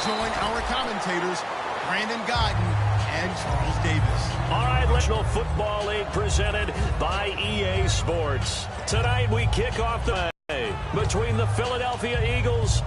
join our commentators, Brandon Godden and Charles Davis. All right, National Football League presented by EA Sports. Tonight we kick off the day between the Philadelphia Eagles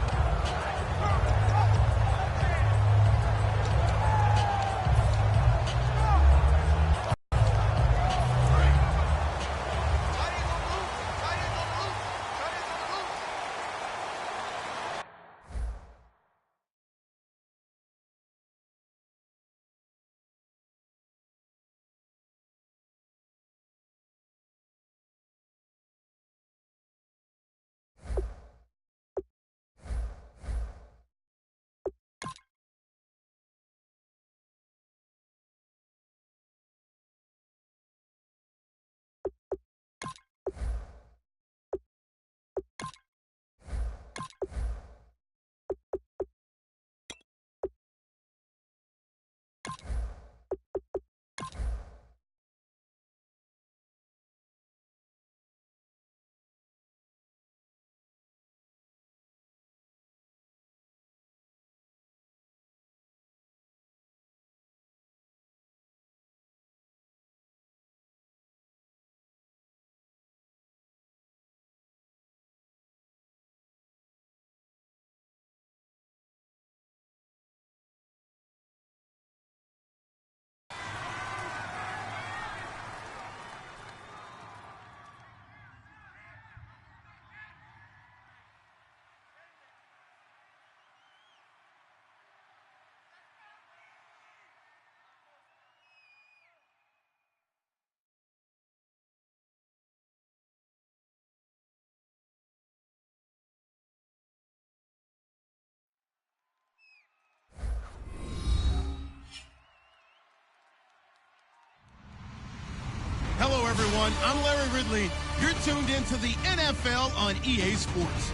Hello, everyone. I'm Larry Ridley. You're tuned into the NFL on EA Sports.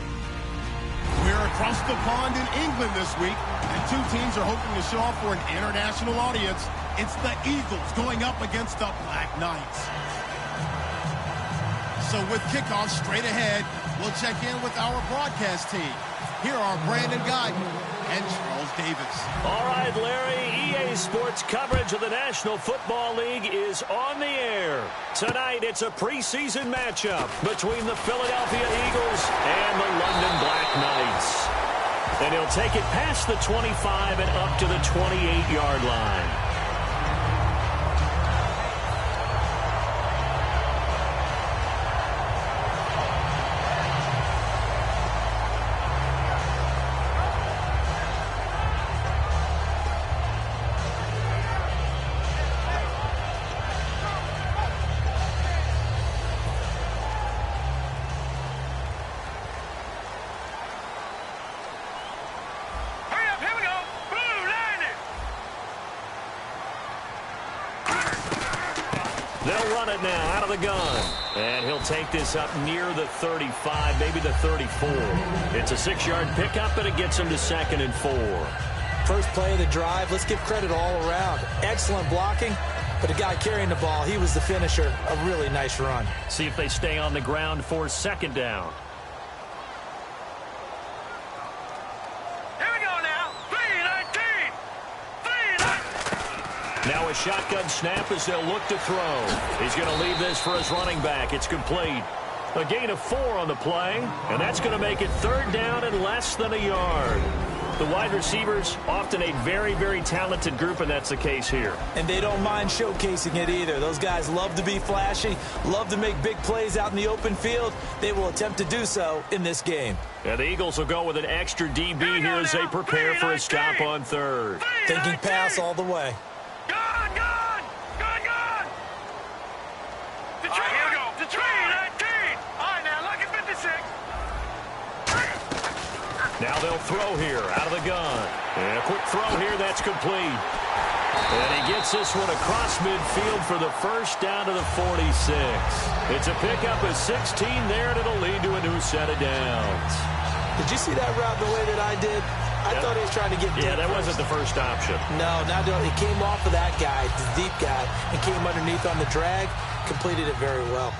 We're across the pond in England this week, and two teams are hoping to show off for an international audience. It's the Eagles going up against the Black Knights. So with kickoff straight ahead, we'll check in with our broadcast team. Here are Brandon Godden and Charles Davis. All right, Larry, EA Sports coverage of the National Football League is on the air. Tonight, it's a preseason matchup between the Philadelphia Eagles and the London Black Knights. And he'll take it past the 25 and up to the 28-yard line. They'll run it now out of the gun. And he'll take this up near the 35, maybe the 34. It's a 6-yard pickup, and it gets him to 2nd and 4. First play of the drive, let's give credit all around. Excellent blocking, but the guy carrying the ball, he was the finisher. A really nice run. See if they stay on the ground for 2nd down. Now a shotgun snap as they'll look to throw. He's going to leave this for his running back. It's complete. A gain of 4 on the play, and that's going to make it 3rd down and less than a yard. The wide receivers, often a very, very talented group, and that's the case here. And they don't mind showcasing it either. Those guys love to be flashy, love to make big plays out in the open field. They will attempt to do so in this game. And the Eagles will go with an extra DB here as they prepare for a stop on 3rd. Thinking pass all the way. Now they'll throw here out of the gun. And a quick throw here, that's complete. And he gets this one across midfield for the first down to the 46. It's a pickup of 16 there, and it'll lead to a new set of downs. Did you see that route the way that I did? I thought he was trying to get deep. Yeah, that wasn't the first option. No, not at all. He came off of that guy, the deep guy, and came underneath on the drag, completed it very well.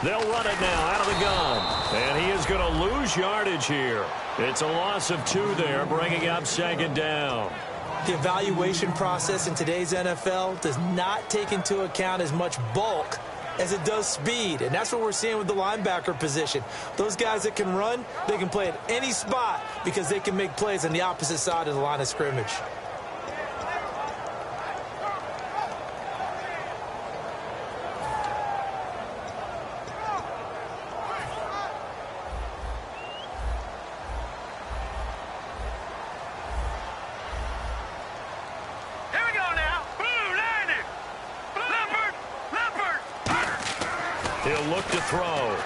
They'll run it now out of the gun. lose yardage here. It's a loss of 2 there, bringing up second down. The evaluation process in today's NFL does not take into account as much bulk as it does speed, and that's what we're seeing with the linebacker position. Those guys that can run, they can play at any spot because they can make plays on the opposite side of the line of scrimmage. He'll look to throw.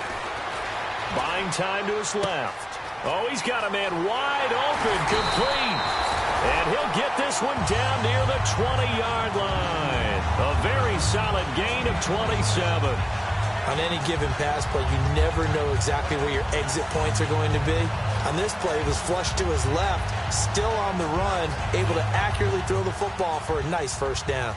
Buying time to his left. Oh, he's got a man wide open, complete. And he'll get this one down near the 20-yard line. A very solid gain of 27. On any given pass play, you never know exactly where your exit points are going to be. On this play, it was flushed to his left, still on the run, able to accurately throw the football for a nice first down.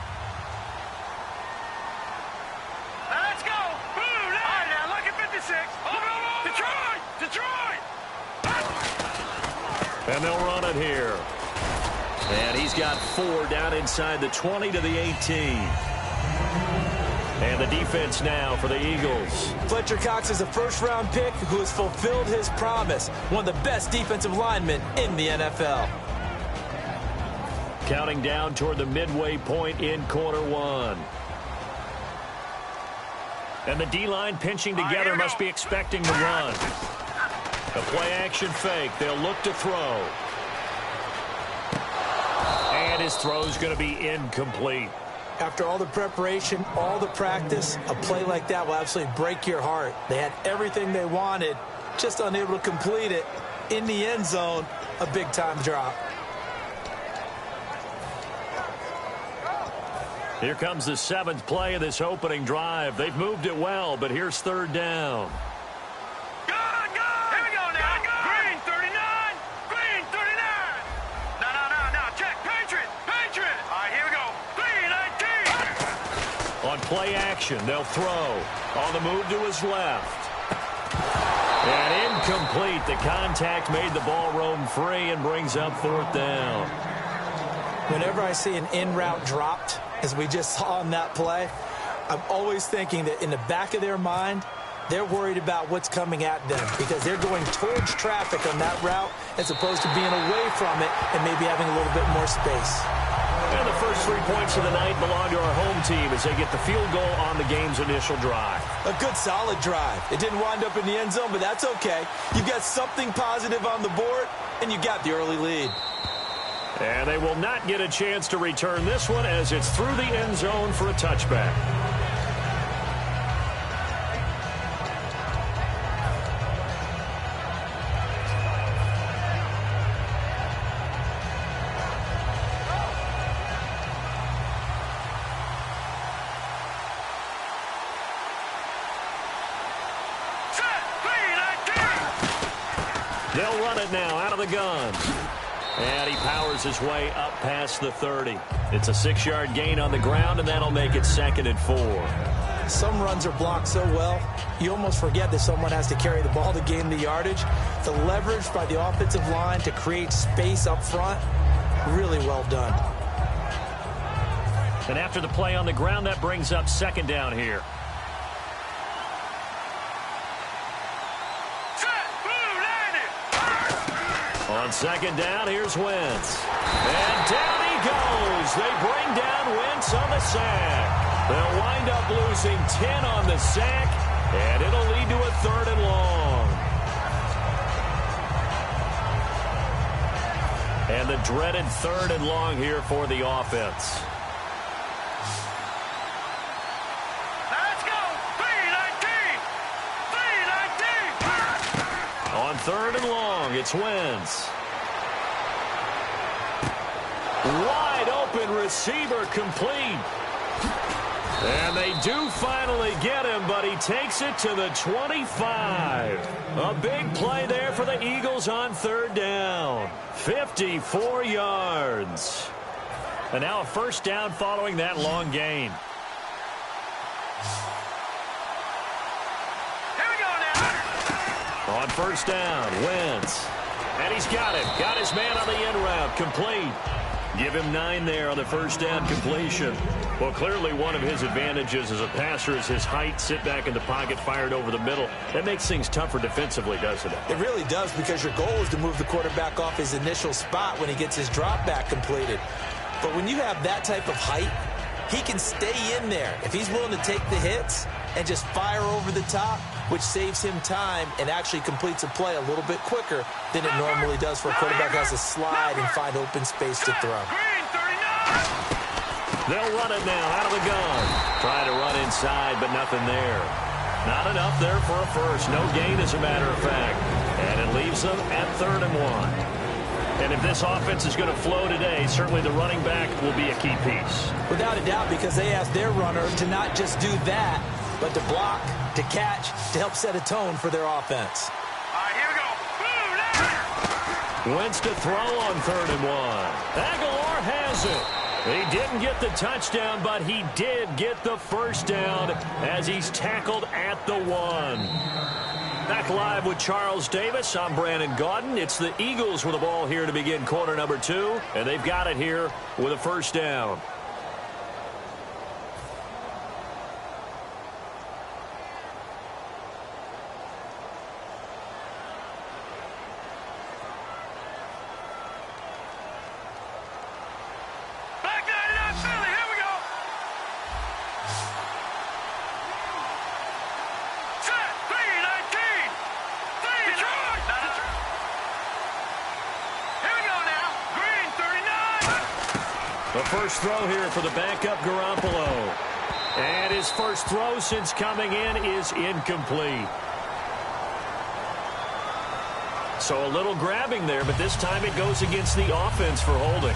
And they'll run it here. And he's got 4 down inside the 20 to the 18. And the defense now for the Eagles. Fletcher Cox is a first-round pick who has fulfilled his promise. One of the best defensive linemen in the NFL. Counting down toward the midway point in quarter 1. And the D-line pinching together must be expecting to run. A play-action fake. They'll look to throw. And his throw's going to be incomplete. After all the preparation, all the practice, a play like that will absolutely break your heart. They had everything they wanted, just unable to complete it. In the end zone, a big-time drop. Here comes the 7th play of this opening drive. They've moved it well, but here's 3rd down. Play action. They'll throw. On the move to his left. And incomplete. The contact made the ball roam free and brings up 4th down. Whenever I see an in-route dropped, as we just saw in that play, I'm always thinking that in the back of their mind, they're worried about what's coming at them because they're going towards traffic on that route as opposed to being away from it and maybe having a little bit more space. And the first 3 points of the night belong to our home team as they get the field goal on the game's initial drive. A good, solid drive. It didn't wind up in the end zone, but that's okay. You've got something positive on the board, and you got the early lead. And they will not get a chance to return this one as it's through the end zone for a touchback. They'll run it now out of the gun. And he powers his way up past the 30. It's a 6-yard gain on the ground, and that'll make it 2nd and 4. Some runs are blocked so well, you almost forget that someone has to carry the ball to gain the yardage. The leverage by the offensive line to create space up front, really well done. And after the play on the ground, that brings up 2nd down here. On 2nd down, here's Wentz. And down he goes. They bring down Wentz on the sack. They'll wind up losing 10 on the sack, and it'll lead to a 3rd and long. And the dreaded 3rd and long here for the offense. Let's go. 3-19. On 3rd and long, it's Wentz. Wide open receiver complete. And they do finally get him, but he takes it to the 25. A big play there for the Eagles on 3rd down. 54 yards. And now a 1st down following that long gain. On first down, Wentz. And he's got it. Got his man on the end route. Complete. Give him 9 there on the first down completion. Well, clearly one of his advantages as a passer is his height. Sit back in the pocket, fired over the middle. That makes things tougher defensively, doesn't it? It really does, because your goal is to move the quarterback off his initial spot when he gets his drop back completed. But when you have that type of height, he can stay in there if he's willing to take the hits and just fire over the top, which saves him time and actually completes a play a little bit quicker than it normally does for a quarterback who has to slide and find open space to throw. They'll run it now out of the gun. Trying to run inside, but nothing there. Not enough there for a first. No gain, as a matter of fact. And it leaves them at 3rd and 1. And if this offense is going to flow today, certainly the running back will be a key piece. Without a doubt, because they asked their runner to not just do that, but to block, to catch, to help set a tone for their offense. All right, here we go. Boom, Wentz to throw on 3rd and 1. Aguilar has it. He didn't get the touchdown, but he did get the first down as he's tackled at the 1. Back live with Charles Davis. I'm Brandon Gaudin. It's the Eagles with the ball here to begin quarter number 2, and they've got it here with a first down. The first throw here for the backup Garoppolo. And his first throw since coming in is incomplete. So a little grabbing there, but this time it goes against the offense for holding.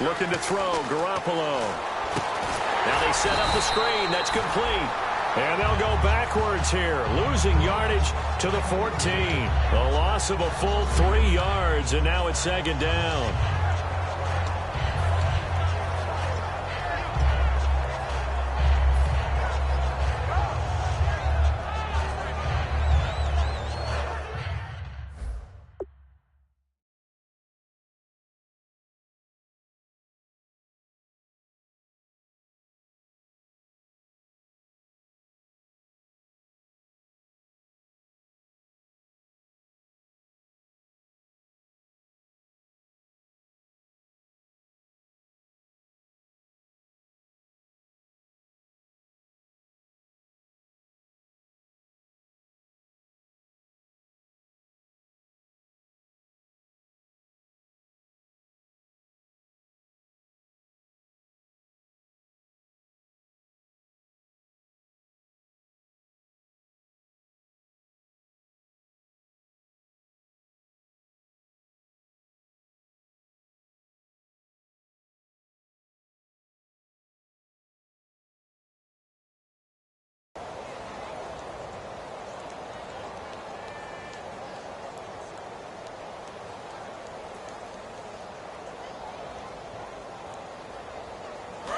Looking to throw, Garoppolo. Now they set up the screen. That's complete. And they'll go backwards here, losing yardage to the 14. A loss of a full 3 yards, and now it's 2nd down.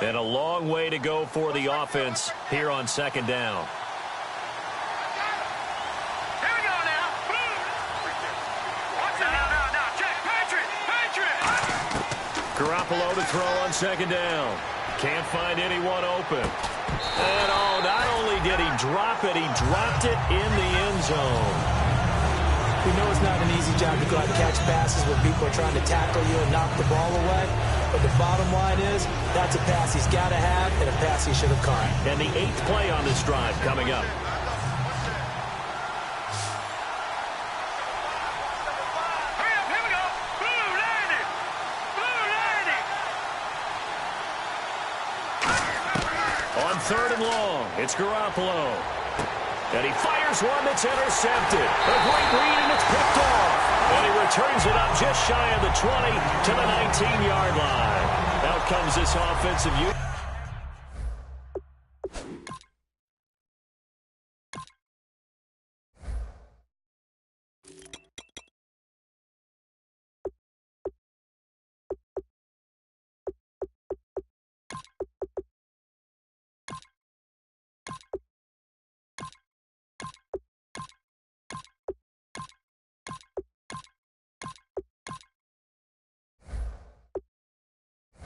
And a long way to go for the offense here on 2nd down. Here we go now. Boom. What's that? Now, check. Patriot. Garoppolo to throw on 2nd down. Can't find anyone open. And not only did he drop it, he dropped it in the end zone. We know it's not an easy job to go out and catch passes when people are trying to tackle you and knock the ball away. But the bottom line is, that's a pass he's got to have and a pass he should have caught. And the 8th play on this drive coming up. Hurry up, here we go. Blue landing. Blue landing. On 3rd and long, it's Garoppolo. And he fires one that's intercepted. A great read, and it's picked off. And he returns it up just shy of the 20 to the 19-yard line. Out comes this offensive unit.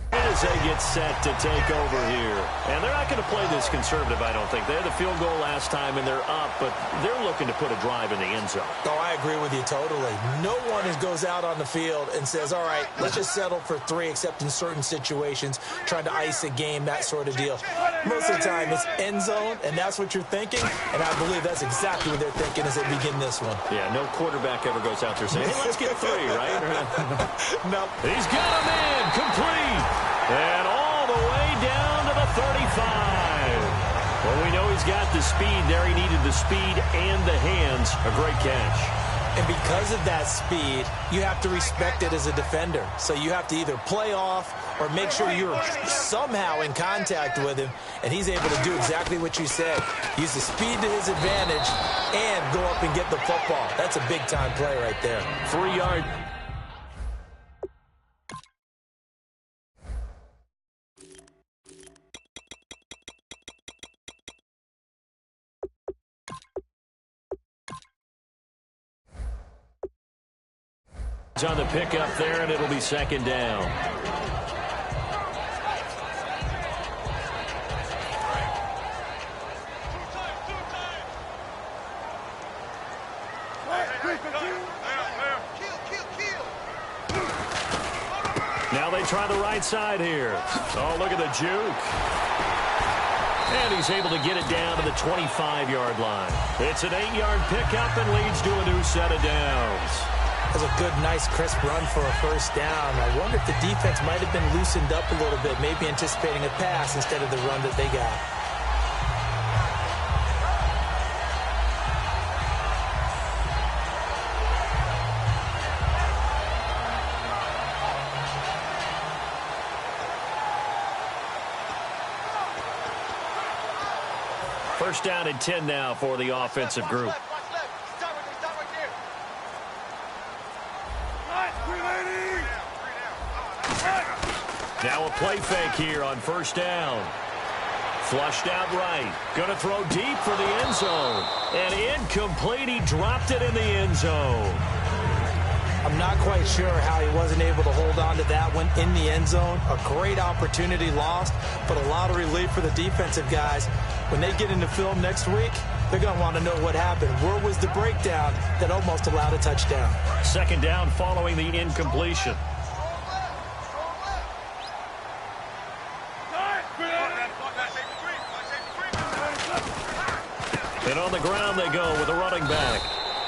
As they get set to take over here. And they're not going to play this conservative, I don't think. They had the field goal last time, and they're up, but they're looking to put a drive in the end zone. Oh, I agree with you totally. No one goes out on the field and says, all right, let's just settle for 3, except in certain situations, trying to ice a game, that sort of deal. Most of the time, it's end zone, and that's what you're thinking, and I believe that's exactly what they're thinking as they begin this one. Yeah, no quarterback ever goes out there saying, hey, let's get 3, right? No. He's got a man complete. And all the way down to the 35. Well, we know he's got the speed there. He needed the speed and the hands. A great catch. And because of that speed, you have to respect it as a defender. So you have to either play off or make sure you're somehow in contact with him. And he's able to do exactly what you said. Use the speed to his advantage and go up and get the football. That's a big-time play right there. 3-yard. On the pickup there, and it'll be second down. Now they try the right side here. Oh, look at the juke. And he's able to get it down to the 25-yard line. It's an 8-yard pickup and leads to a new set of downs. That was a good, nice, crisp run for a first down. I wonder if the defense might have been loosened up a little bit, maybe anticipating a pass instead of the run that they got. First down and 10 now for the offensive group. Now a play fake here on first down. Flushed out right. Going to throw deep for the end zone. And incomplete. He dropped it in the end zone. I'm not quite sure how he wasn't able to hold on to that one in the end zone. A great opportunity lost, but a lot of relief for the defensive guys. When they get into film next week, they're going to want to know what happened. Where was the breakdown that almost allowed a touchdown? Second down following the incompletion. And on the ground they go with a running back.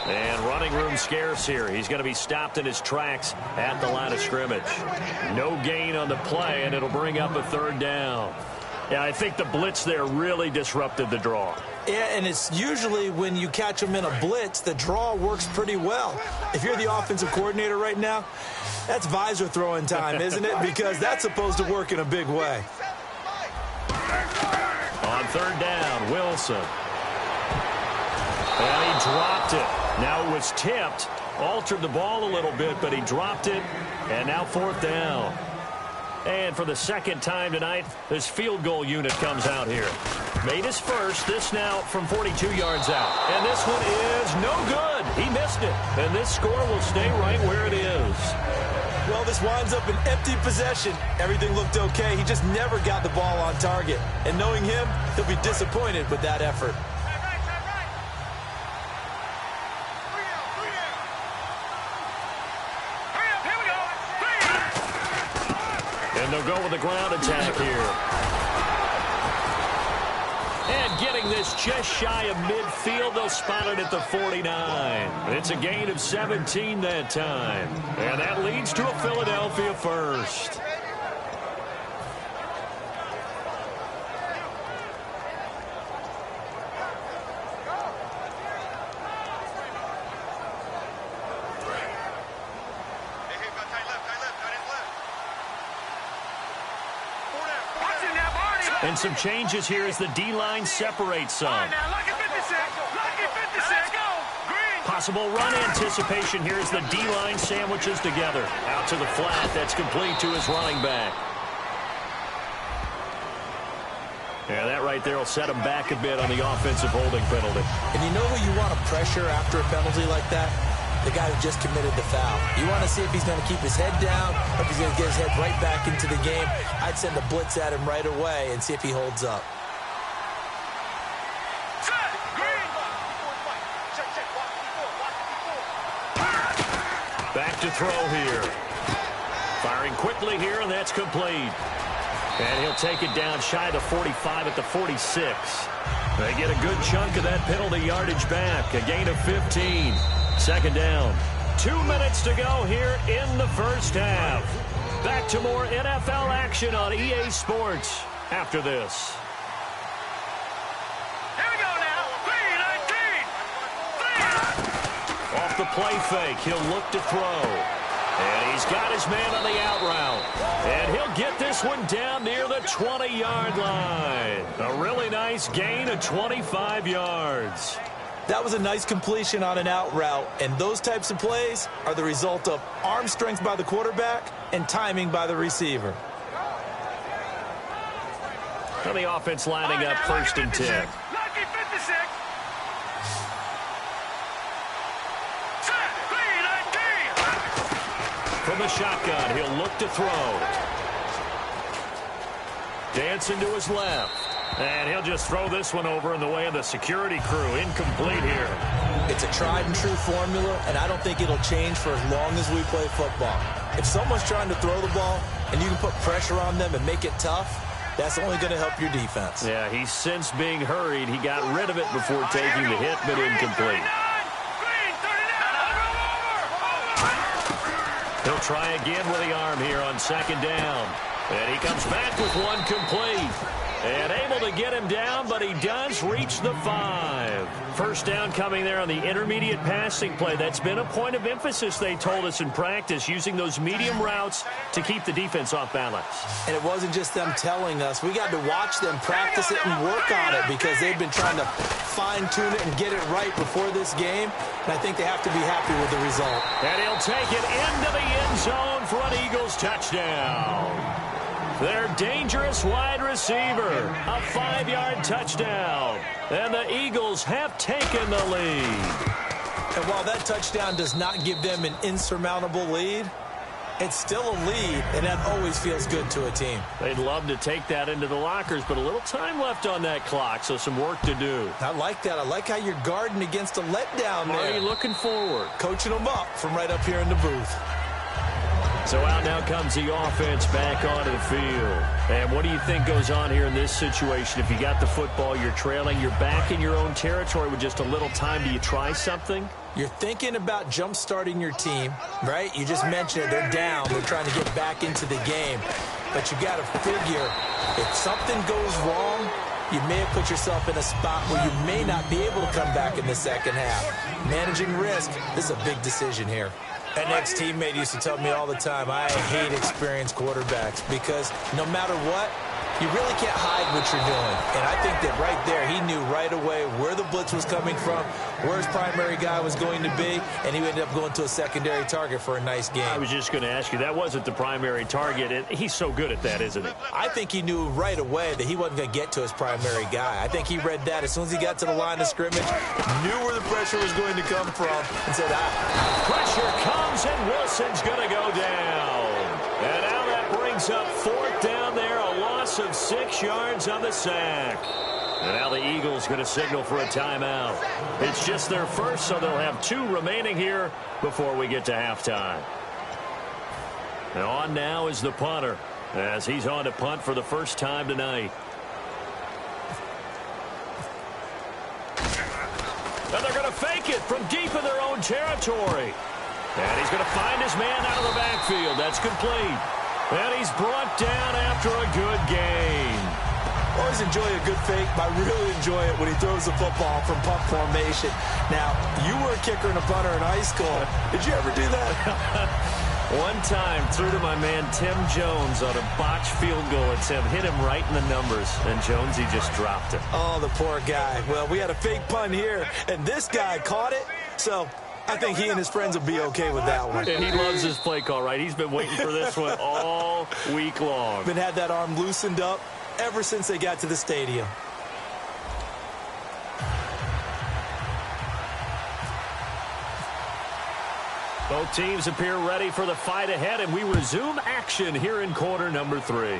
And running room scarce here. He's going to be stopped in his tracks at the line of scrimmage. No gain on the play, and it'll bring up a third down. Yeah, I think the blitz there really disrupted the draw. Yeah, and it's usually when you catch them in a blitz, the draw works pretty well. If you're the offensive coordinator right now, that's visor throwing time, isn't it? Because that's supposed to work in a big way. On third down, Wilson. And he dropped it. Now it was tipped, altered the ball a little bit, but he dropped it, and now fourth down. And for the second time tonight, this field goal unit comes out here. Made his first, this now from 42 yards out. And this one is no good. He missed it. And this score will stay right where it is. Well, this winds up an empty possession. Everything looked okay. He just never got the ball on target. And knowing him, he'll be disappointed with that effort. And they'll go with the ground attack here. And getting this just shy of midfield, they'll spot it at the 49. It's a gain of 17 that time. And that leads to a Philadelphia first. And some changes here as the D-line separates some. All right, now, lucky 56. Lucky 56. Let's go. Green. Possible run anticipation here as the D-line sandwiches together. Out to the flat. That's complete to his running back. Yeah, that right there will set him back a bit on the offensive holding penalty. And you know who you want to pressure after a penalty like that? The guy who just committed the foul. You want to see if he's going to keep his head down or if he's going to get his head right back into the game. I'd send a blitz at him right away and see if he holds up. Set. Green. Back to throw here. Firing quickly here, and that's complete. And he'll take it down shy of the 45 at the 46. They get a good chunk of that penalty yardage back. A gain of 15. Second down. 2 minutes to go here in the first half. Back to more NFL action on EA Sports after this. Here we go now. 3-19. Off the play fake, he'll look to throw. And he's got his man on the out route. And he'll get this one down near the 20-yard line. A really nice gain of 25 yards. That was a nice completion on an out route, and those types of plays are the result of arm strength by the quarterback and timing by the receiver. And the offense lining up first and 10. Lucky 56. Set. 3-19. From the shotgun, he'll look to throw. Dancing to his left. And he'll just throw this one over in the way of the security crew. Incomplete here. It's a tried and true formula, and I don't think it'll change for as long as we play football. If someone's trying to throw the ball and you can put pressure on them and make it tough, that's only going to help your defense. Yeah, he's since being hurried. He got rid of it before taking the hit, but incomplete. Green, 39. He'll try again with the arm here on second down. And he comes back with one complete. And able to get him down, but he does reach the 5. First down coming there on the intermediate passing play. That's been a point of emphasis, they told us in practice, using those medium routes to keep the defense off balance. And it wasn't just them telling us. We got to watch them practice it and work on it because they've been trying to fine-tune it and get it right before this game. And I think they have to be happy with the result. And he'll take it into the end zone for an Eagles touchdown. Their dangerous wide receiver, a 5-yard touchdown. And the Eagles have taken the lead. And while that touchdown does not give them an insurmountable lead, it's still a lead, and that always feels good to a team. They'd love to take that into the lockers, but a little time left on that clock, so some work to do. I like that. I like how you're guarding against a letdown there. Already looking forward. Coaching them up from right up here in the booth. So out now comes the offense back onto the field. And what do you think goes on here in this situation? If you got the football, you're trailing, you're back in your own territory with just a little time. Do you try something? You're thinking about jump-starting your team, right? You just mentioned it. They're down. They're trying to get back into the game. But you got to figure if something goes wrong, you may have put yourself in a spot where you may not be able to come back in the second half. Managing risk, this is a big decision here. An ex-teammate used to tell me all the time, I hate experienced quarterbacks because no matter what, you really can't hide what you're doing. And I think that right there, he knew right away where the blitz was coming from, where his primary guy was going to be, and he ended up going to a secondary target for a nice game. I was just going to ask you, that wasn't the primary target. And he's so good at that, isn't he? I think he knew right away that he wasn't going to get to his primary guy. I think he read that as soon as he got to the line of scrimmage, knew where the pressure was going to come from, and said, Pressure comes, and Wilson's going to go down. And now that brings up fourth down there, a loss of 6 yards on the sack. And now the Eagles going to signal for a timeout. It's just their first, so they'll have 2 remaining here before we get to halftime. And on now is the punter, as he's on to punt for the first time tonight. And they're going to fake it from deep in their own territory. And he's going to find his man out of the backfield. That's complete. And he's brought down after a good gain. Always enjoy a good fake, but I really enjoy it when he throws the football from punt formation. Now, you were a kicker and a punter in high school. Did you ever do that? One time through to my man Tim Jones on a botched field goal attempt. Hit him right in the numbers, and Jones, he just dropped it. Oh, the poor guy. Well, we had a fake punt here, and this guy caught it, so I think he and his friends will be okay with that one. And he loves his play call, right? He's been waiting for this one all week long. Been had that arm loosened up ever since they got to the stadium. Both teams appear ready for the fight ahead, and we resume action here in quarter number 3.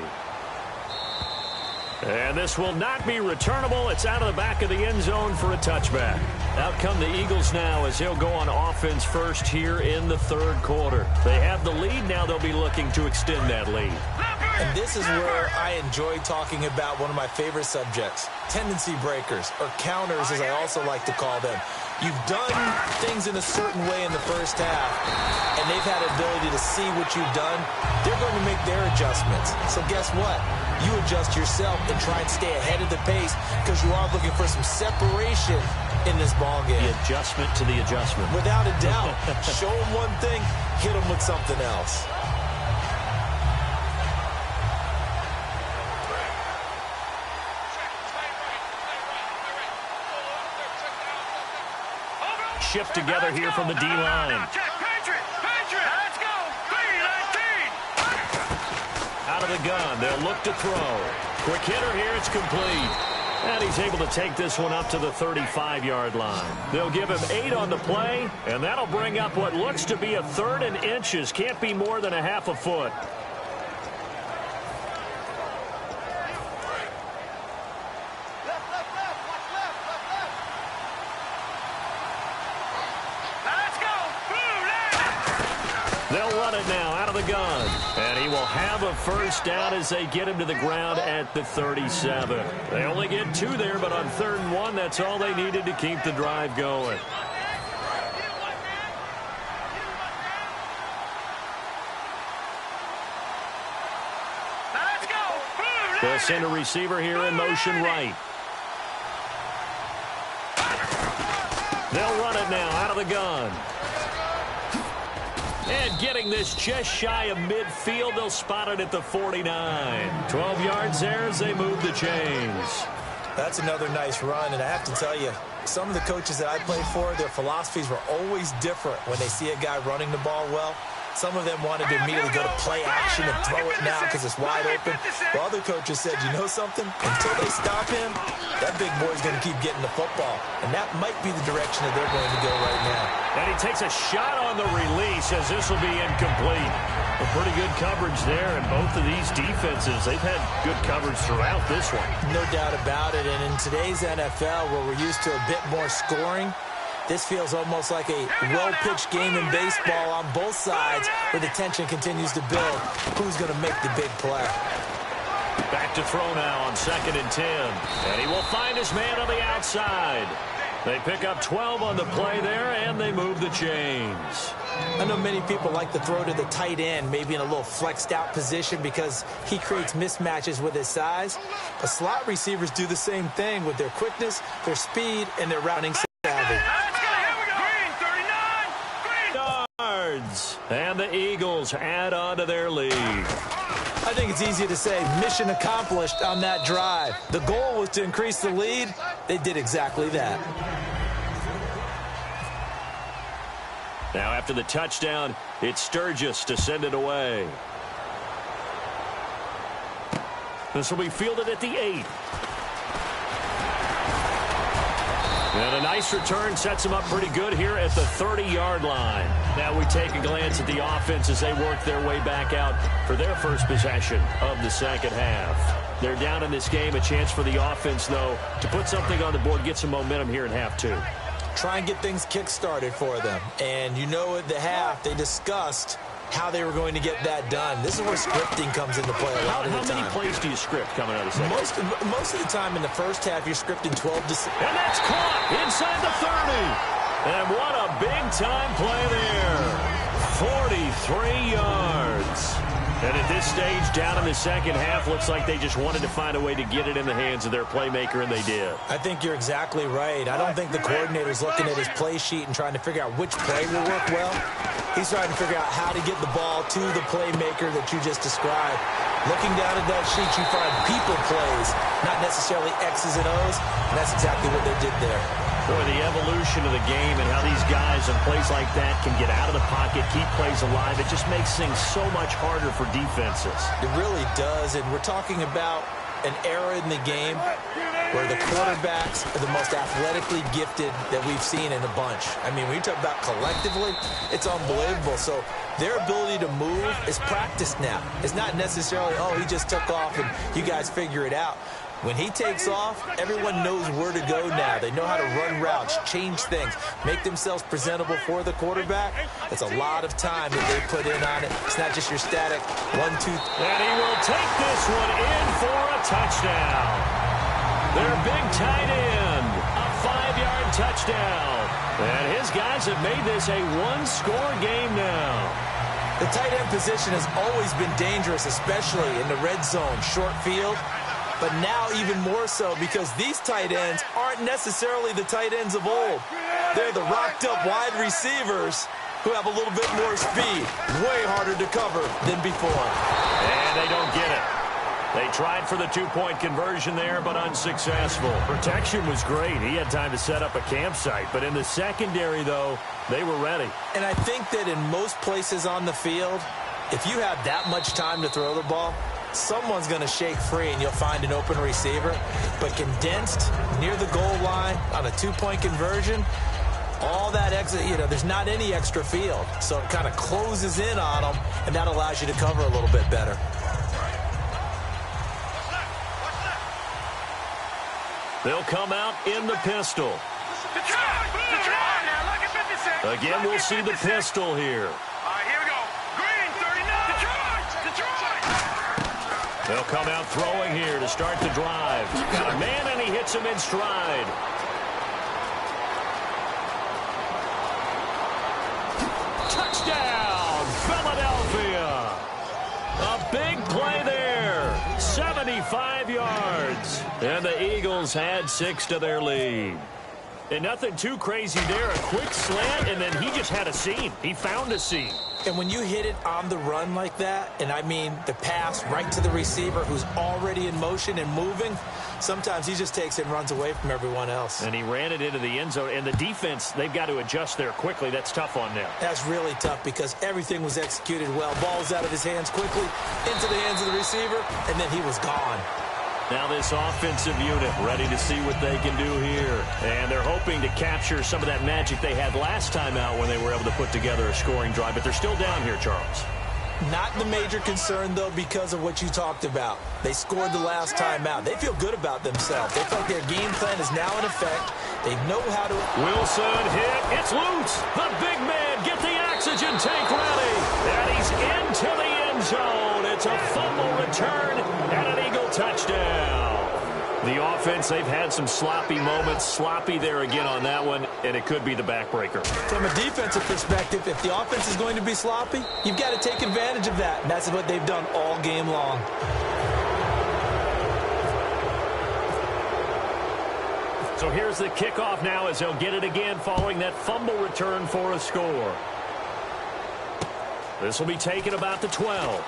And this will not be returnable. It's out of the back of the end zone for a touchback. Out come the Eagles now as they'll go on offense first here in the third quarter. They have the lead. Now they'll be looking to extend that lead. And this is where I enjoy talking about one of my favorite subjects, tendency breakers, or counters as I also like to call them. You've done things in a certain way in the first half, and they've had the ability to see what you've done. They're going to make their adjustments. So guess what? You adjust yourself and try and stay ahead of the pace because you are looking for some separation in this ball game. The adjustment to the adjustment. Without a doubt. Show them one thing, hit them with something else. Shift together here from the D-line. Let's go. 3-19. Out of the gun, they'll look to throw. Quick hitter here, it's complete. And he's able to take this one up to the 35-yard line. They'll give him 8 on the play, and that'll bring up what looks to be a 3rd and inches. Can't be more than a half a foot. They'll run it now out of the gun. And he will have a first down as they get him to the ground at the 37. They only get 2 there, but on 3rd and 1, that's all they needed to keep the drive going. Let's go. They'll send a receiver here in motion right. They'll run it now out of the gun. And getting this just shy of midfield, they'll spot it at the 49. 12 yards there as they move the chains. That's another nice run, and I have to tell you, some of the coaches that I played for, their philosophies were always different when they see a guy running the ball well. Some of them wanted to immediately go to play action and throw it now because it's wide open. While other coaches said, you know something? Until they stop him, that big boy's going to keep getting the football. And that might be the direction that they're going to go right now. And he takes a shot on the release as this will be incomplete. A pretty good coverage there, and both of these defenses, they've had good coverage throughout this one. No doubt about it. And in today's NFL, where we're used to a bit more scoring, this feels almost like a well-pitched game in baseball on both sides where the tension continues to build. Who's going to make the big play? Back to throw now on 2nd and 10. And he will find his man on the outside. They pick up 12 on the play there, and they move the chains. I know many people like to throw to the tight end, maybe in a little flexed out position because he creates mismatches with his size. But slot receivers do the same thing with their quickness, their speed, and their routing savvy. And the Eagles add on to their lead. I think it's easy to say mission accomplished on that drive. The goal was to increase the lead. They did exactly that. Now after the touchdown, it's Sturgis to send it away. This will be fielded at the 8. And a nice return sets them up pretty good here at the 30-yard line. Now we take a glance at the offense as they work their way back out for their first possession of the second half. They're down in this game. A chance for the offense, though, to put something on the board, get some momentum here in half 2. Try and get things kick-started for them. And you know at the half, they discussed how they were going to get that done. This is where scripting comes into play a lot of the time. How many plays do you script coming out of the second? Most of the time in the first half, you're scripting 12 to 6. And that's caught inside the 30. And what a big-time play there. 43 yards. And at this stage, down in the second half, looks like they just wanted to find a way to get it in the hands of their playmaker, and they did. I think you're exactly right. I don't think the coordinator's looking at his play sheet and trying to figure out which play will work well. He's trying to figure out how to get the ball to the playmaker that you just described. Looking down at that sheet, you find people plays, not necessarily X's and O's, and that's exactly what they did there. Boy, the evolution of the game and how these guys in plays like that can get out of the pocket, keep plays alive, it just makes things so much harder for defenses. It really does, and we're talking about an era in the game where the quarterbacks are the most athletically gifted that we've seen in a bunch. I mean, when you talk about collectively, it's unbelievable. So their ability to move is practiced now. It's not necessarily, oh, he just took off and you guys figure it out. When he takes off, everyone knows where to go now. They know how to run routes, change things, make themselves presentable for the quarterback. It's a lot of time that they put in on it. It's not just your static 1, 2. And he will take this one in for a touchdown. Their big tight end, a 5-yard touchdown. And his guys have made this a one-score game now. The tight end position has always been dangerous, especially in the red zone, short field. But now even more so because these tight ends aren't necessarily the tight ends of old. They're the rocked-up wide receivers who have a little bit more speed. Way harder to cover than before. And they don't get it. They tried for the two-point conversion there, but unsuccessful. Protection was great. He had time to set up a campsite. But in the secondary, though, they were ready. And I think that in most places on the field, if you have that much time to throw the ball, someone's going to shake free and you'll find an open receiver. But condensed near the goal line on a two-point conversion, all that extra, there's not any extra field. So it kind of closes in on them, and that allows you to cover a little bit better. They'll come out in the pistol. Again, we'll see the pistol here. Here we go. Green, 39. Detroit. They'll come out throwing here to start the drive. Got a man, and he hits him in stride. Touchdown, Philadelphia. A big play there. 75 yards. And the Eagles had 6 to their lead. And nothing too crazy there. A quick slant, and then he just had a seam. He found a seam. And when you hit it on the run like that, and I mean the pass right to the receiver who's already in motion and moving, sometimes he just takes it and runs away from everyone else. And he ran it into the end zone. And the defense, they've got to adjust there quickly. That's tough on them. That's really tough because everything was executed well. Ball's out of his hands quickly, into the hands of the receiver, and then he was gone. Now this offensive unit ready to see what they can do here. And they're hoping to capture some of that magic they had last time out when they were able to put together a scoring drive. But they're still down here, Charles. Not the major concern, though, because of what you talked about. They scored the last time out. They feel good about themselves. They feel like their game plan is now in effect. They know how to... Wilson hit. It's loose. The big man. Get the oxygen tank ready. And he's into the end zone. It's a fumble return and an Eagle touchdown. The offense, they've had some sloppy moments. Sloppy there again on that one, and it could be the backbreaker. From a defensive perspective, if the offense is going to be sloppy, you've got to take advantage of that. And that's what they've done all game long. So here's the kickoff now as they'll get it again following that fumble return for a score. This will be taken about the 12.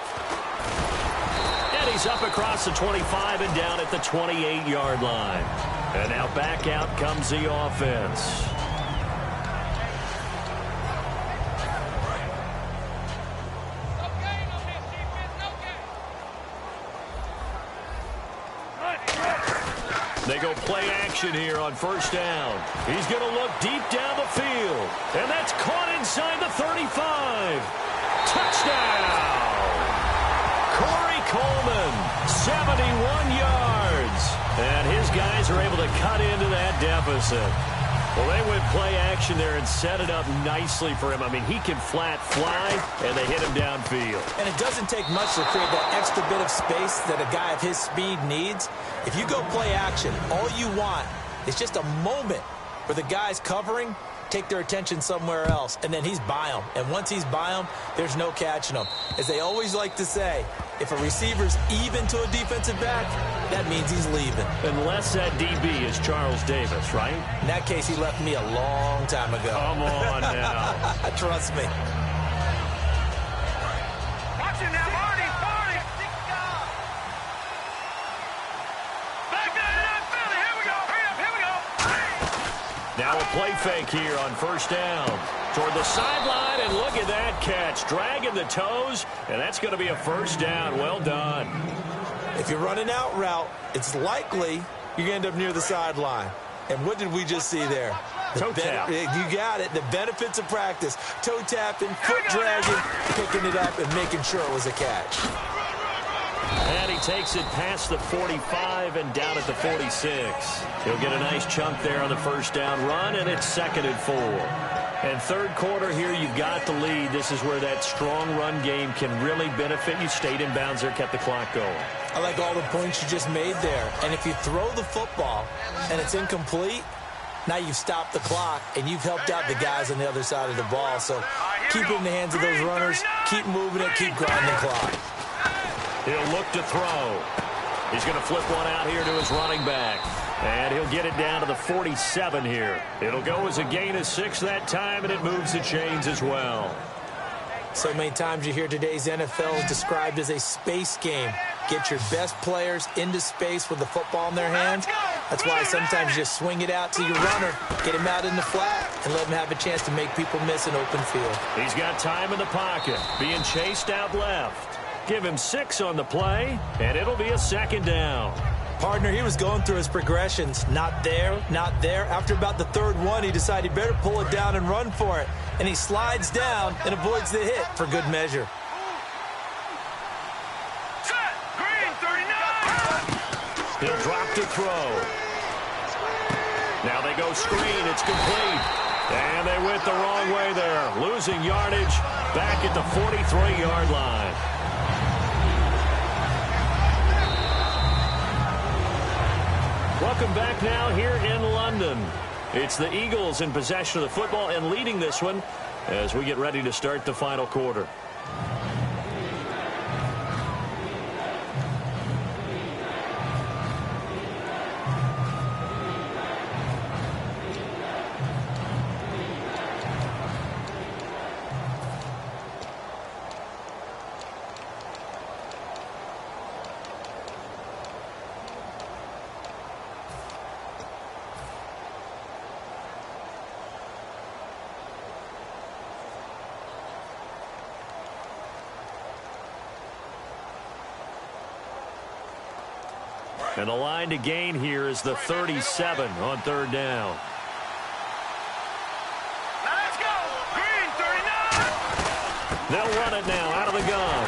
And he's up across the 25 and down at the 28-yard line. And now back out comes the offense. They go play action here on first down. He's going to look deep down the field. And that's caught inside the 35. Touchdown! Corey Coleman, 71 yards. And his guys are able to cut into that deficit. Well, they went play action there and set it up nicely for him. I mean, he can flat fly, and they hit him downfield. And it doesn't take much to create that extra bit of space that a guy of his speed needs. If you go play action, all you want is just a moment where the guys covering take their attention somewhere else, and then he's by them. And once he's by them, there's no catching him. As they always like to say, if a receiver's even to a defensive back, that means he's leaving. Unless that DB is Charles Davis, right? In that case, he left me a long time ago. Come on now. Trust me. Now a play fake here on first down. Toward the sideline, and look at that catch. Dragging the toes, and that's going to be a first down. Well done. If you're running out route, it's likely you're going to end up near the sideline. And what did we just see there? Toe tap. You got it. The benefits of practice. Toe tapping, foot dragging, picking it up, and making sure it was a catch. And he takes it past the 45 and down at the 46. He'll get a nice chunk there on the first down run, and it's 2nd and 4. And third quarter here, you've got the lead. This is where that strong run game can really benefit you. Stayed in bounds there, kept the clock going. I like all the points you just made there. And if you throw the football and it's incomplete, now you've stopped the clock and you've helped out the guys on the other side of the ball. So keep it in the hands of those runners. Keep moving it. Keep grinding the clock. He'll look to throw. He's going to flip one out here to his running back. And he'll get it down to the 47 here. It'll go as a gain of 6 that time, and it moves the chains as well. So many times you hear today's NFL described as a space game. Get your best players into space with the football in their hands. That's why sometimes you just swing it out to your runner, get him out in the flat, and let him have a chance to make people miss an open field. He's got time in the pocket, being chased out left. Give him 6 on the play, and it'll be a 2nd down. Partner, he was going through his progressions. Not there, not there. After about the 3rd one, he decided he better pull it down and run for it. And he slides down and avoids the hit for good measure. Set. Green 39. He'll drop to throw. Now they go screen. It's complete. And they went the wrong way there. Losing yardage back at the 43-yard line. Welcome back now here in London. It's the Eagles in possession of the football and leading this one as we get ready to start the final quarter. And the line to gain here is the 37 on 3rd down. Now let's go. Green 39. They'll run it now out of the gun.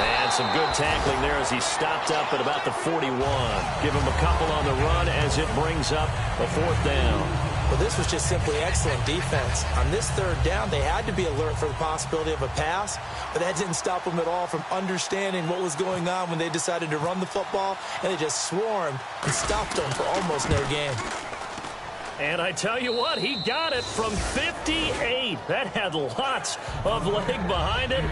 And some good tackling there as he stopped up at about the 41. Give him a couple on the run as it brings up a 4th down. Well, this was just simply excellent defense. On this 3rd down, they had to be alert for the possibility of a pass, but that didn't stop them at all from understanding what was going on when they decided to run the football, and they just swarmed and stopped them for almost no gain. And I tell you what, he got it from 58. That had lots of leg behind it.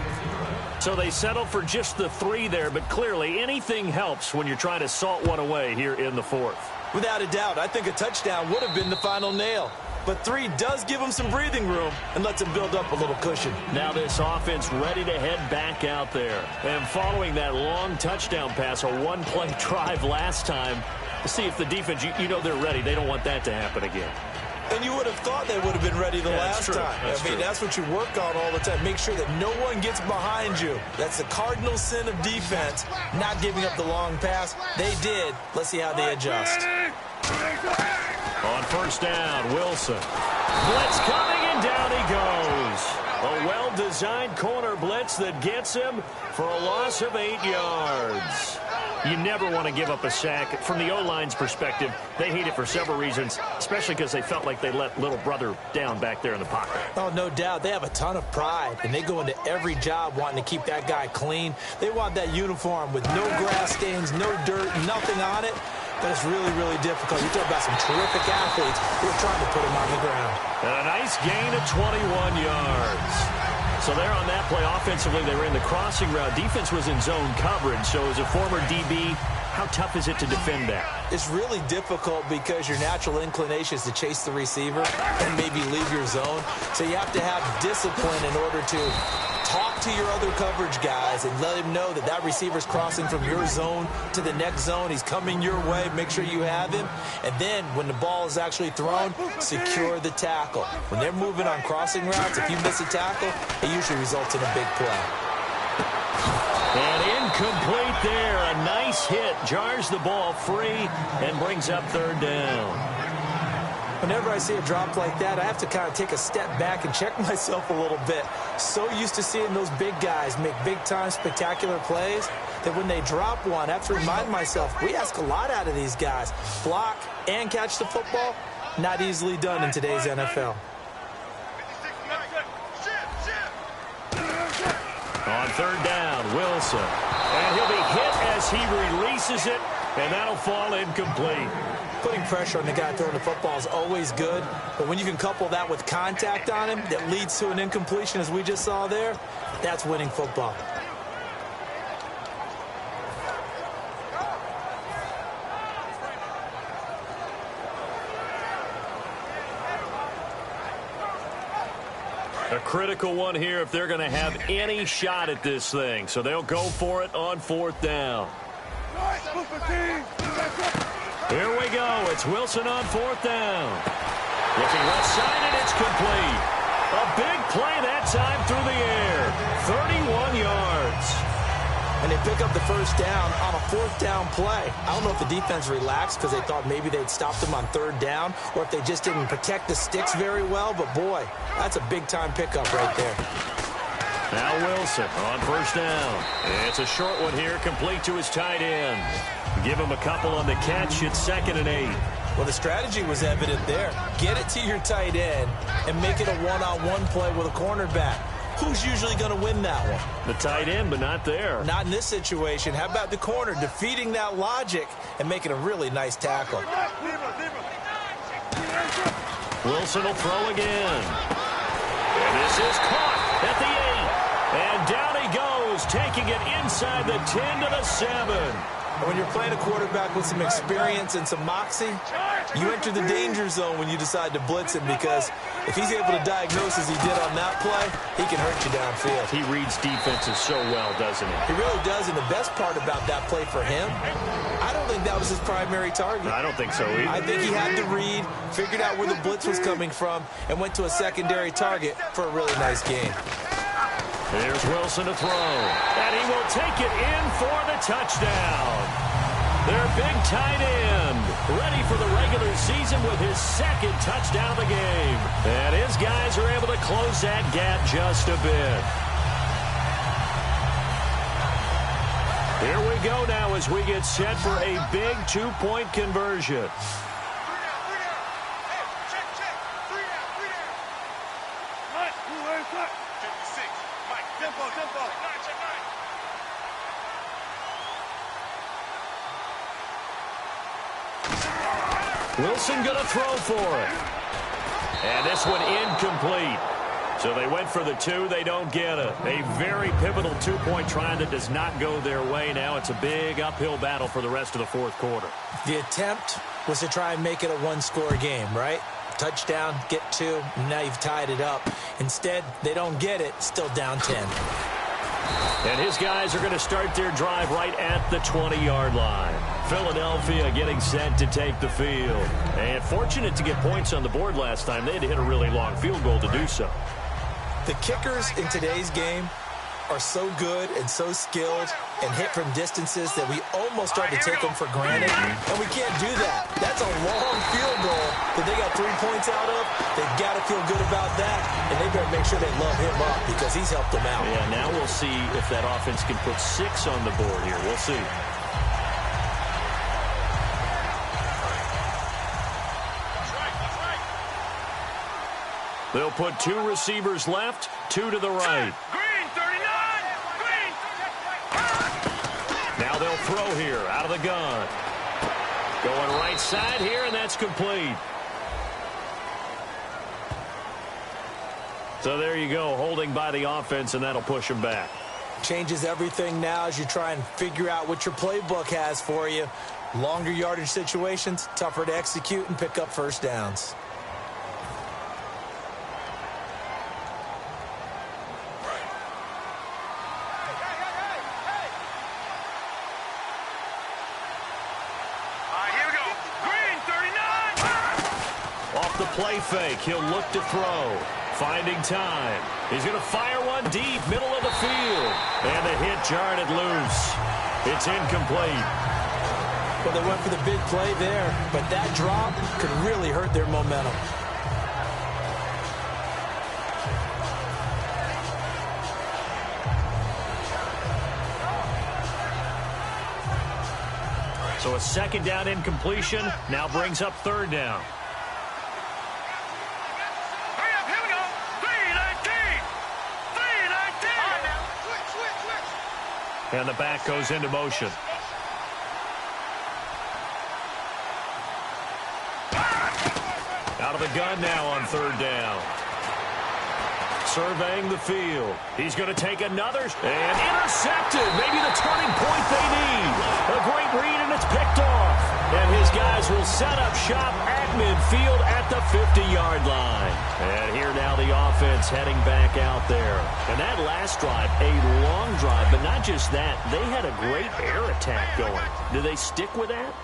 So they settled for just the 3 there, but clearly anything helps when you're trying to salt one away here in the 4th. Without a doubt, I think a touchdown would have been the final nail. But 3 does give them some breathing room and lets them build up a little cushion. Now this offense ready to head back out there. And following that long touchdown pass, a one-play drive last time, to see if the defense, you know they're ready. They don't want that to happen again. And you would have thought they would have been ready the last time. I mean, that's what you work on all the time. Make sure that no one gets behind you. That's the cardinal sin of defense, not giving up the long pass. They did. Let's see how they adjust. On 1st down, Wilson. Blitz coming, and down he goes. A well-designed corner blitz that gets him for a loss of 8 yards. You never want to give up a sack. From the O-line's perspective, they hate it for several reasons, especially because they felt like they let little brother down back there in the pocket. Oh, no doubt. They have a ton of pride, and they go into every job wanting to keep that guy clean. They want that uniform with no grass stains, no dirt, nothing on it. But it's really, really difficult. You talk about some terrific athletes who are trying to put him on the ground. And a nice gain of 21 yards. So there on that play, offensively, they ran the crossing route. Defense was in zone coverage. So as a former DB, how tough is it to defend that? It's really difficult because your natural inclination is to chase the receiver and maybe leave your zone. So you have to have discipline in order to talk to your other coverage guys and let him know that that receiver's crossing from your zone to the next zone. He's coming your way. Make sure you have him. And then when the ball is actually thrown, secure the tackle. When they're moving on crossing routes, if you miss a tackle, it usually results in a big play. And incomplete there. A nice hit. Jars the ball free and brings up third down. Whenever I see a drop like that, I have to kind of take a step back and check myself a little bit. So used to seeing those big guys make big-time spectacular plays that when they drop one, I have to remind myself, we ask a lot out of these guys. Block and catch the football, not easily done in today's NFL. On third down, Wilson. And he'll be hit as he releases it, and that'll fall incomplete. Putting pressure on the guy throwing the football is always good, but when you can couple that with contact on him that leads to an incompletion, as we just saw there, that's winning football. A critical one here if they're going to have any shot at this thing, so they'll go for it on fourth down. Here we go. It's Wilson on fourth down. Looking left side, and it's complete. A big play that time through the air. 31 yards. And they pick up the first down on a fourth down play. I don't know if the defense relaxed because they thought maybe they'd stopped them on third down or if they just didn't protect the sticks very well. But, boy, that's a big-time pickup right there. Now Wilson on first down. It's a short one here, complete to his tight end. Give him a couple on the catch. It's 2nd and 8. Well, the strategy was evident there. Get it to your tight end and make it a one-on-one play with a cornerback. Who's usually going to win that one? The tight end, but not there. Not in this situation. How about the corner defeating that logic and making a really nice tackle? Wilson will throw again. And this is caught at the 8. And down he goes, taking it inside the 10 to the 7. When you're playing a quarterback with some experience and some moxie, you enter the danger zone when you decide to blitz him, because if he's able to diagnose as he did on that play, he can hurt you downfield. He reads defenses so well, doesn't he? He really does, and the best part about that play for him, I don't think that was his primary target. I don't think so either. I think he had to read, figured out where the blitz was coming from, and went to a secondary target for a really nice game. Here's Wilson to throw, and he will take it in for the touchdown. Their big tight end, ready for the regular season with his 2nd touchdown of the game. And his guys are able to close that gap just a bit. Here we go now as we get set for a big 2-point conversion. Wilson going to throw for it. And this one incomplete. So they went for the 2. They don't get it. A very pivotal 2-point try that does not go their way. Now it's a big uphill battle for the rest of the fourth quarter. The attempt was to try and make it a one-score game, right? Touchdown, get 2, and now you've tied it up. Instead, they don't get it, still down 10. And his guys are going to start their drive right at the 20-yard line. Philadelphia getting set to take the field. And fortunate to get points on the board last time. They had to hit a really long field goal to do so. The kickers in today's game are so good and so skilled and hit from distances that we almost start to take them for granted. And we can't do that. That's a long field goal that they got 3 points out of. They've got to feel good about that, and they better make sure they love him up because he's helped them out. Yeah, now we'll see if that offense can put 6 on the board here. We'll see. They'll put 2 receivers left, 2 to the right. Green, 39! Green! Now they'll throw here out of the gun. Going right side here, and that's complete. So there you go, holding by the offense, and that'll push them back. Changes everything now as you try and figure out what your playbook has for you. Longer yardage situations, tougher to execute and pick up first downs. play fake. He'll look to throw. Finding time. He's going to fire one deep, middle of the field. And the hit jarred it loose. It's incomplete. Well, they went for the big play there, but that drop could really hurt their momentum. So a second down incompletion now brings up third down. Here we go. 3-19. 3-19. And the back goes into motion. Out of the gun now on third down. Surveying the field. He's going to take another and intercepted. Maybe the turning point they need. A great read, and it's picked off. And his guys will set up shop at midfield at the 50-yard line. And here now the offense heading back out there. And that last drive, a long drive, but not just that. They had a great air attack going. Do they stick with that?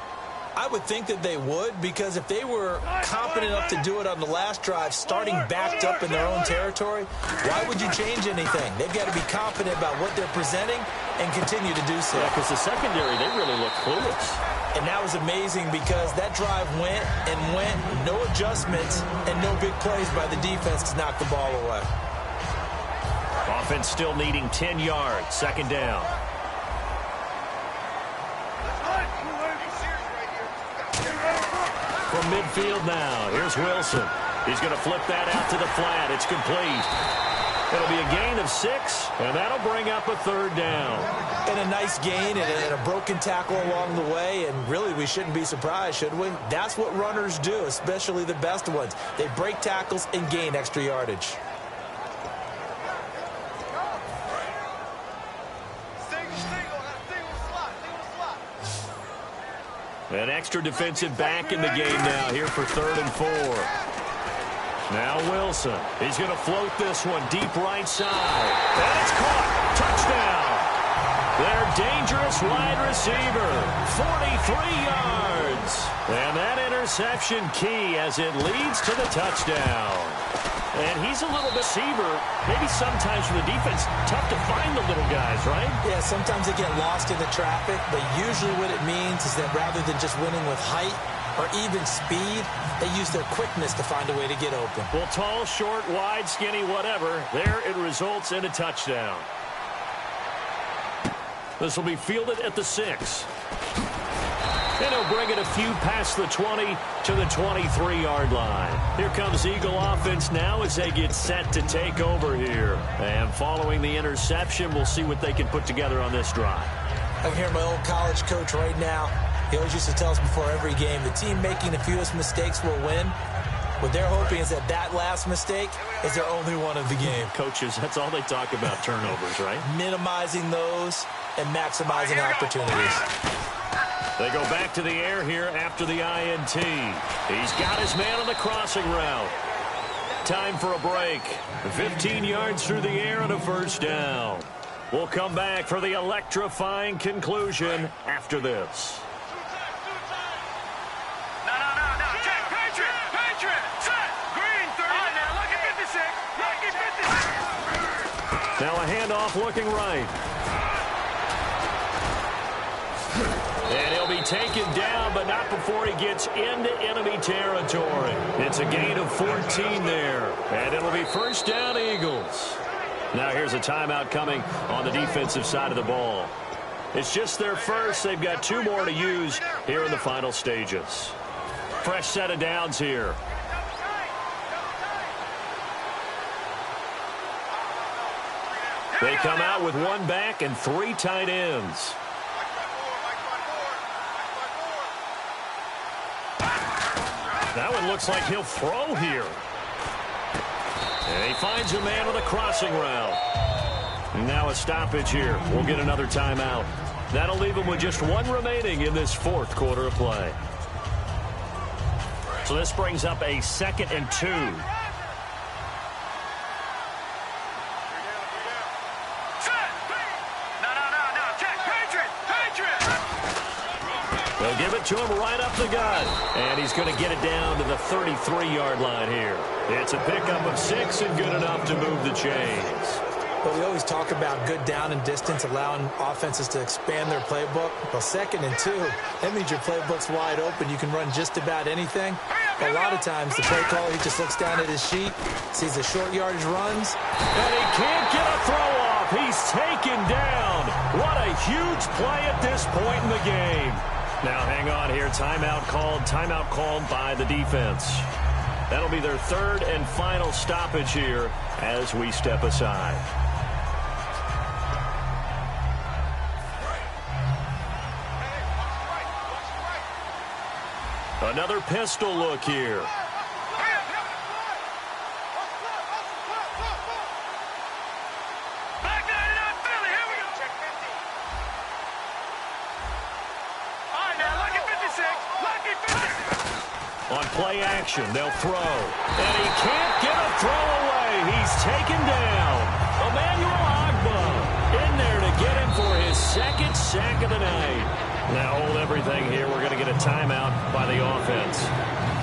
I would think that they would, because if they were confident enough to do it on the last drive, starting backed up in their own territory, why would you change anything? They've got to be confident about what they're presenting and continue to do so. Yeah, because the secondary, they really look clueless. And that was amazing because that drive went and went, no adjustments, and no big plays by the defense to knock the ball away. Offense still needing 10 yards, second down. From midfield now, here's Wilson. He's going to flip that out to the flat. It's complete. It'll be a gain of 6, and that'll bring up a third down. And a nice gain and a broken tackle along the way, and really we shouldn't be surprised, should we? That's what runners do, especially the best ones. They break tackles and gain extra yardage. An extra defensive back in the game now here for 3rd and 4. Now Wilson. He's going to float this one deep right side. And it's caught. Touchdown. Their dangerous wide receiver. 43 yards. And that interception key as it leads to the touchdown. And he's a little deceiver. Maybe sometimes for the defense, tough to find the little guys, right? Yeah, sometimes they get lost in the traffic, but usually what it means is that rather than just winning with height or even speed, they use their quickness to find a way to get open. Well, tall, short, wide, skinny, whatever, there it results in a touchdown. This will be fielded at the 6. And he'll bring it a few past the 20 to the 23-yard line. Here comes Eagle offense now as they get set to take over here. And following the interception, we'll see what they can put together on this drive. I can hear my old college coach right now. He always used to tell us before every game, the team making the fewest mistakes will win. What they're hoping is that that last mistake is their only one of the game. Coaches, that's all they talk about, turnovers, right? Minimizing those and maximizing opportunities. They go back to the air here after the INT. He's got his man on the crossing route. Time for a break. 15 yards through the air and a first down. We'll come back for the electrifying conclusion after this. No. Check. Patriot. Set. Green 30. All right, now look at 56. Now a handoff looking right. And he'll be taken down, but not before he gets into enemy territory. It's a gain of 14 there. And it'll be first down, Eagles. Now here's a timeout coming on the defensive side of the ball. It's just their first. They've got 2 more to use here in the final stages. Fresh set of downs here. They come out with 1 back and 3 tight ends. That one looks like he'll throw here. And he finds a man with a crossing route. Now a stoppage here. We'll get another timeout. That'll leave him with just 1 remaining in this 4th quarter of play. So this brings up a 2nd and 2. No. Check. Patriot. They'll They'll give it to him right up the gut. And he's going to get it down to the 33-yard line here. It's a pickup of 6 and good enough to move the chains. Well, we always talk about good down and distance, allowing offenses to expand their playbook. Well, 2nd and 2, that means your playbook's wide open. You can run just about anything. A lot of times, the play caller, he just looks down at his sheet, sees the short yardage runs. And he can't get a throw off. He's taken down. What a huge play at this point in the game. Now, hang on here. Timeout called by the defense. That'll be their 3rd and final stoppage here as we step aside. Another pistol look here. On play action, they'll throw. And he can't get a throw away. He's taken down. Emmanuel Agba in there to get him for his 2nd sack of the night. Now hold everything here. We're going to get a timeout by the offense.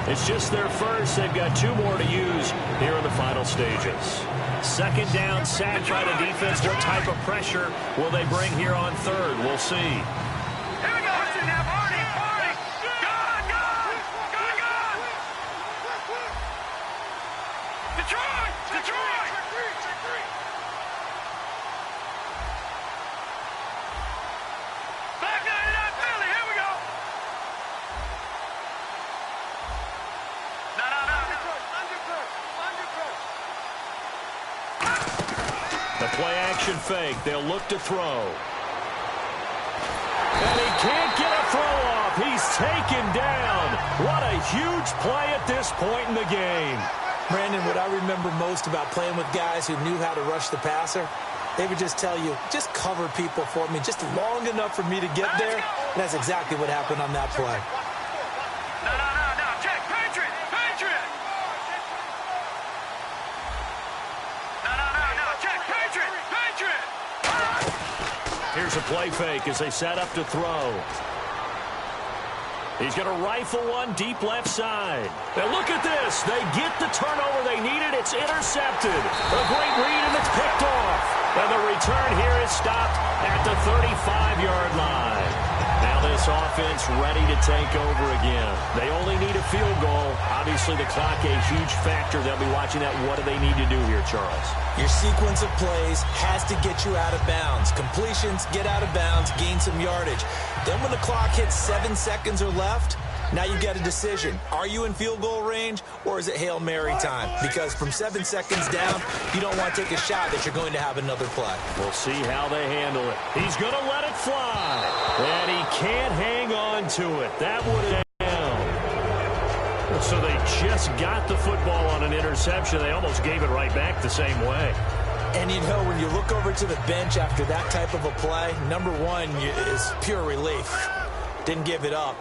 It's just their first. They've got 2 more to use here in the final stages. 2nd down, sack by the defense. What type of pressure will they bring here on 3rd? We'll see. Play action fake. They'll look to throw. And he can't get a throw off. He's taken down. What a huge play at this point in the game. Brandon, what I remember most about playing with guys who knew how to rush the passer, they would just tell you, just cover people for me, just long enough for me to get there. And that's exactly what happened on that play. Here's a play fake as they set up to throw. He's going to rifle one deep left side. Now look at this. They get the turnover they needed. It's intercepted. A great read, and it's picked off. And the return here is stopped at the 35-yard line. Now this offense ready to take over again. They only need a field goal. Obviously, the clock a huge factor. They'll be watching that. What do they need to do here, Charles? Your sequence of plays has to get you out of bounds. Completions, get out of bounds, gain some yardage. Then when the clock hits 7 seconds or left, now you've got a decision. Are you in field goal range, or is it Hail Mary time? Because from 7 seconds down, you don't want to take a shot that you're going to have another play. We'll see how they handle it. He's going to let it fly. And he can't hang on to it. That would have down. So they just got the football on an interception. They almost gave it right back the same way. And you know, when you look over to the bench after that type of a play, number one is pure relief. Didn't give it up.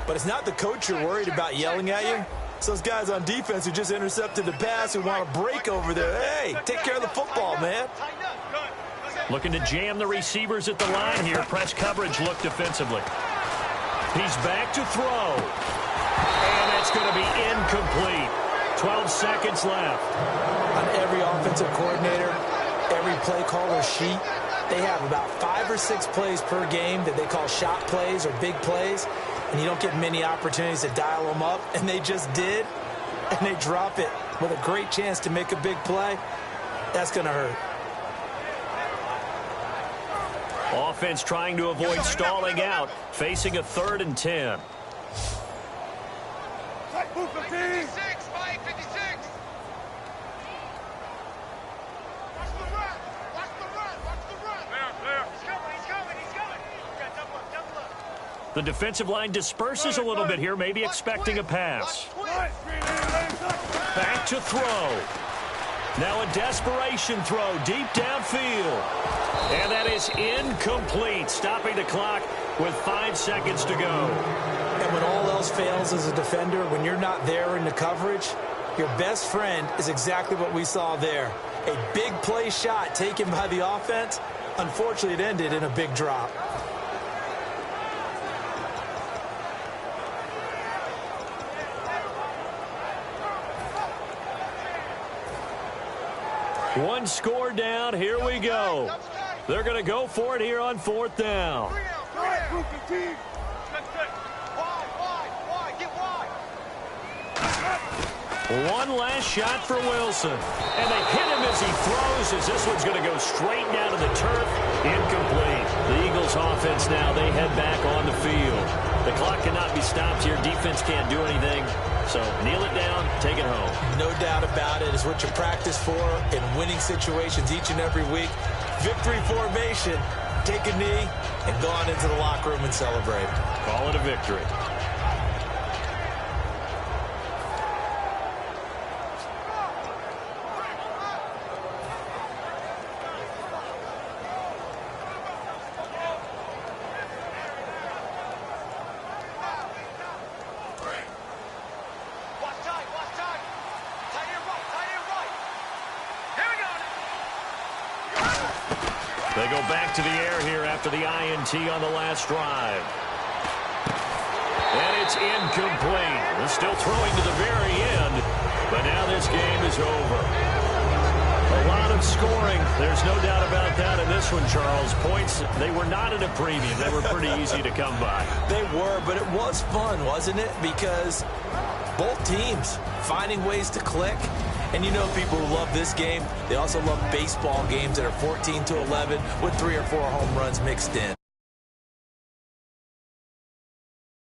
But it's not the coach you're worried about yelling at you. It's those guys on defense who just intercepted the pass who want to break over there. Hey, take care of the football, man. Looking to jam the receivers at the line here. Press coverage look defensively. He's back to throw. And that's going to be incomplete. 12 seconds left. On every offensive coordinator, every play caller sheet, they have about 5 or 6 plays per game that they call shot plays or big plays. And you don't get many opportunities to dial them up. And they just did. And they drop it with a great chance to make a big play. That's going to hurt. Offense trying to avoid stalling out, facing a 3rd and 10. 56, 56. Watch the run. Watch the run. Watch the run. Clear. He's coming. Yeah, double up. The defensive line disperses a little bit here, maybe expecting a pass. Back to throw. Now a desperation throw deep downfield. And that is incomplete, stopping the clock with 5 seconds to go. And when all else fails as a defender, when you're not there in the coverage, your best friend is exactly what we saw there. A big play shot taken by the offense. Unfortunately, it ended in a big drop. One score down. Here we go. They're going to go for it here on 4th down. One last shot for Wilson. And they hit him as he throws, as this one's going to go straight down to the turf. Incomplete. The Eagles offense now, they head back on the field. The clock cannot be stopped here. Defense can't do anything. So kneel it down, take it home. No doubt about it. It's what you practice for in winning situations each and every week. Victory formation. Take a knee and go on into the locker room and celebrate. Call it a victory. They go back to the air here after the INT on the last drive. And it's incomplete. They're still throwing to the very end, but now this game is over. A lot of scoring. There's no doubt about that in this one, Charles. Points, they were not at a premium. They were pretty easy to come by. They were, but it was fun, wasn't it? Because both teams finding ways to click. And you know people who love this game, they also love baseball games that are 14-11 with 3 or 4 home runs mixed in.